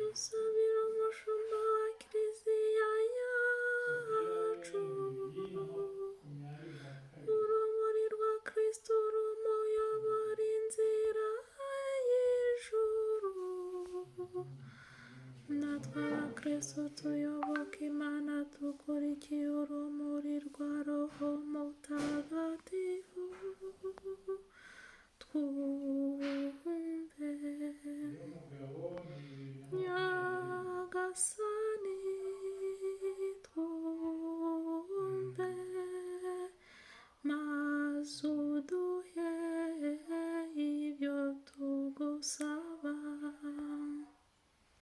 dusabira umushumba wa kiliziya yacu, urumuri rwa kristo rumuyobora inzira y'ijuru. natwe abakristo tuyoboka imana dukurikiye urumuri rwa roho mutagatifu. twumve.